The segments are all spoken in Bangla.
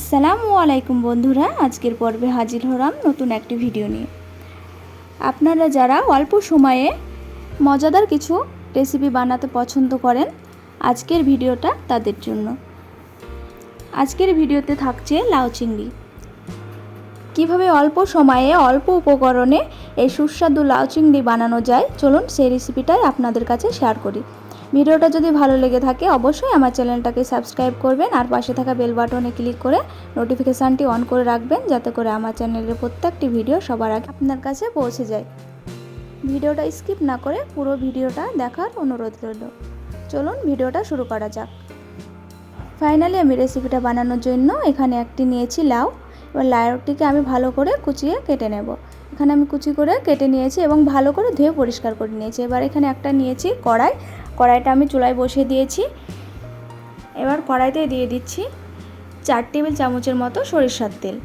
আসসালামু আলাইকুম বন্ধুরা, আজকের পর্বে হাজির হলাম নতুন একটি ভিডিও নিয়ে। আপনারা যারা অল্প সময়ে মজাদার কিছু রেসিপি বানাতে পছন্দ করেন, আজকের ভিডিওটা তাদের জন্য। আজকের ভিডিওতে থাকছে লাউ চিংড়ি। কীভাবে অল্প সময়ে অল্প উপকরণে এই সুস্বাদু লাউ চিংড়ি বানানো যায়, চলুন সেই রেসিপিটাই আপনাদের কাছে শেয়ার করি। ভিডিওটা যদি ভালো লেগে থাকে অবশ্যই আমার চ্যানেলটাকে সাবস্ক্রাইব করবেন আর পাশে থাকা বেল বাটনে ক্লিক করে নোটিফিকেশানটি অন করে রাখবেন, যাতে করে আমার চ্যানেলের প্রত্যেকটি ভিডিও সবার আগে আপনার কাছে পৌঁছে যায়। ভিডিওটা স্কিপ না করে পুরো ভিডিওটা দেখার অনুরোধ রইল। চলুন ভিডিওটা শুরু করা যাক। ফাইনালি আমি রেসিপিটা বানানোর জন্য এখানে একটি নিয়েছি লাউ। এবার লাউটিকে আমি ভালো করে কুচিয়ে কেটে নেব। এখানে আমি কুচি করে কেটে নিয়েছি এবং ভালো করে ধুয়ে পরিষ্কার করে নিয়েছি। এবার এখানে একটা নিয়েছি কড়াইটা আমি চুলায় বসিয়ে দিয়েছি। এবার কড়াইতে দিয়ে দিচ্ছি 4 টেবিল চামচের মতো সরিষার তেল।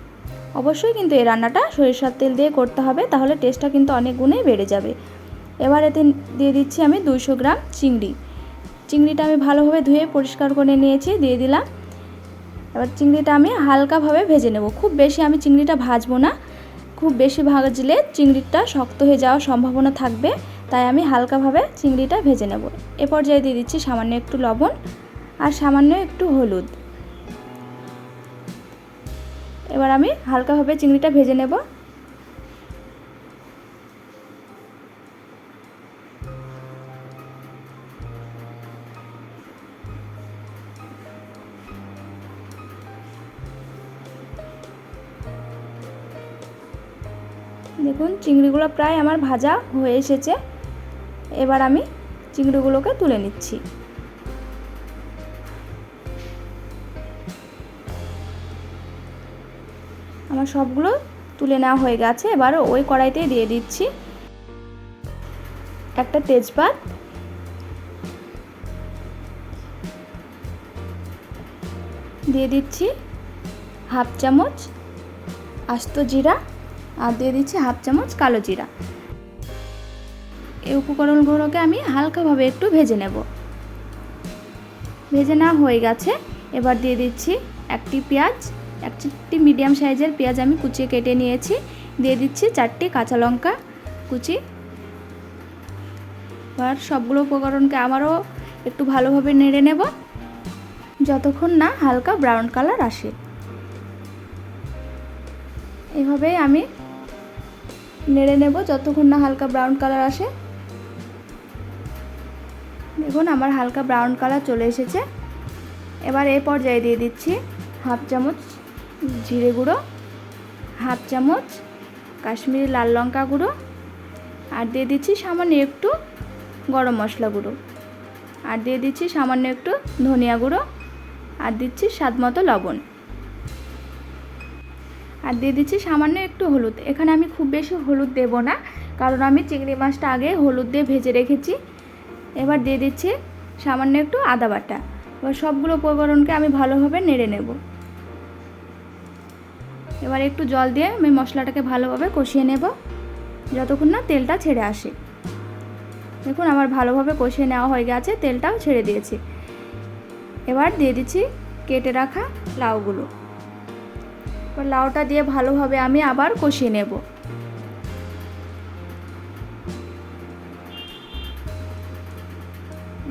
অবশ্যই কিন্তু এই রান্নাটা সরিষার তেল দিয়ে করতে হবে, তাহলে টেস্টটা কিন্তু অনেক গুণে বেড়ে যাবে। এবার এতে দিয়ে দিচ্ছি আমি 200 গ্রাম চিংড়িটা আমি ভালোভাবে ধুয়ে পরিষ্কার করে নিয়েছি, দিয়ে দিলাম। এবার চিংড়িটা আমি হালকাভাবে ভেজে নেব। খুব বেশি আমি চিংড়িটা ভাজবো না, খুব বেশি ভাজলে চিংড়িটা শক্ত হয়ে যাওয়ার সম্ভাবনা থাকবে, তাই আমি হালকাভাবে চিংড়িটা ভেজে নেব। এ পর্যায়ে দিয়ে দিচ্ছি সামান্য একটু লবণ আর সামান্য একটু হলুদ। এবার আমি হালকাভাবে চিংড়িটা ভেজে নেব। দেখুন চিংড়িগুলো প্রায় আমার ভাজা হয়ে এসেছে। এবার আমি চিংড়িগুলোকে তুলে নিচ্ছি। আমার সবগুলো তুলে নেওয়া হয়ে গেছে। এবার ওই কড়াইতে দিয়ে দিচ্ছি একটা তেজপাত, দিয়ে দিচ্ছি হাফ চামচ আস্ত জিরা আর দিয়ে দিচ্ছি হাফ চামচ কালো জিরা। এই উপকরণগুলোকে আমি হালকাভাবে একটু ভেজে নেব। ভেজে নেওয়া হয়ে গেছে। এবার দিয়ে দিচ্ছি একটি মিডিয়াম সাইজের পেঁয়াজ আমি কুচিয়ে কেটে নিয়েছি, দিয়ে দিচ্ছি 4টি কাঁচা লঙ্কা কুচি। এবার সবগুলো উপকরণকে আবারও একটু ভালোভাবে নেড়ে নেব, যতক্ষণ না হালকা ব্রাউন কালার আসে। এভাবেই আমি নেড়ে নেব যতক্ষণ না হালকা ব্রাউন কালার আসে। দেখুন আমার হালকা ব্রাউন কালার চলে এসেছে। এবার এই পর্যায়ে দিয়ে দিচ্ছি হাফ চামচ জিরে গুঁড়ো, হাফ চামচ কাশ্মীরি লাল লঙ্কা গুঁড়ো, আর দিয়ে দিচ্ছি সামান্য একটু গরম মশলা গুঁড়ো, আর দিয়ে দিচ্ছি সামান্য একটু ধনিয়া গুঁড়ো, আর দিচ্ছি স্বাদ মতো লবণ, আর দিয়ে দিচ্ছি সামান্য একটু হলুদ। এখানে আমি খুব বেশি হলুদ দেব না, কারণ আমি চিংড়ি মাছটা আগে হলুদ দিয়ে ভেজে রেখেছি। এবার দিয়ে দিচ্ছি সামান্য একটু আদা বাটা। এবার সবগুলো উপকরণকে আমি ভালোভাবে নেড়ে নেব। এবার একটু জল দিয়ে আমি মশলাটাকে ভালোভাবে কষিয়ে নেব, যতক্ষণ না তেলটা ছেড়ে আসে। দেখুন আমার ভালোভাবে কষিয়ে নেওয়া হয়ে গেছে, তেলটাও ছেড়ে দিয়েছি। এবার দিয়ে দিচ্ছি কেটে রাখা লাউগুলো। এবার লাউটা দিয়ে ভালোভাবে আমি আবার কষিয়ে নেব।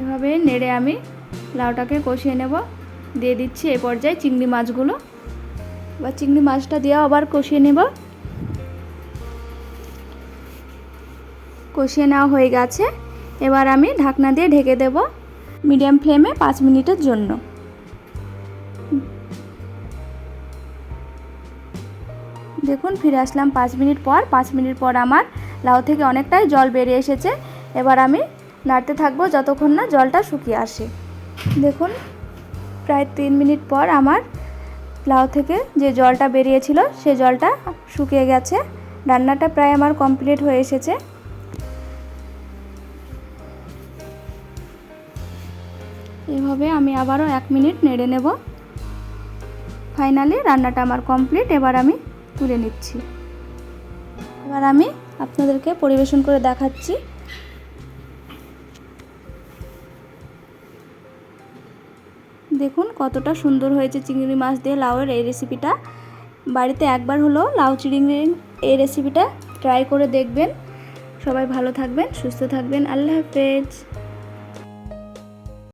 এভাবে নেড়ে আমি লাউটাকে কষিয়ে নেব। দিয়ে দিচ্ছি এই পর্যায়ে চিংড়ি মাছগুলো। এবার চিংড়ি মাছটা দিয়ে আবার কষিয়ে নেব। কষিয়ে নেওয়া হয়ে গেছে। এবার আমি ঢাকনা দিয়ে ঢেকে দেব মিডিয়াম ফ্লেমে 5 মিনিটের জন্য। দেখুন ফিরে আসলাম 5 মিনিট পর। 5 মিনিট পর আমার লাউ থেকে অনেকটাই জল বেরিয়ে এসেছে। এবার আমি নাড়তে থাকবো যতক্ষণ না জলটা শুকিয়ে আসে। দেখুন প্রায় 3 মিনিট পর আমার লাউ থেকে যে জলটা বেরিয়েছিল সে জলটা শুকিয়ে গেছে। রান্নাটা প্রায় আমার কমপ্লিট হয়ে এসেছে। এভাবে আমি আবারও 1 মিনিট নেড়ে নেব। ফাইনালি রান্নাটা আমার কমপ্লিট। এবার আমি তুলে নিচ্ছি। এবার আমি আপনাদেরকে পরিবেশন করে দেখাচ্ছি। দেখুন কতটা সুন্দর হয়েছে চিংড়ি মাছ দিয়ে লাউয়ের এই রেসিপিটা। বাড়িতে একবার হলো লাউ চিংড়ির এই রেসিপিটা ট্রাই করে দেখবেন। সবাই ভালো থাকবেন, সুস্থ থাকবেন। আল্লাহ হাফেজ।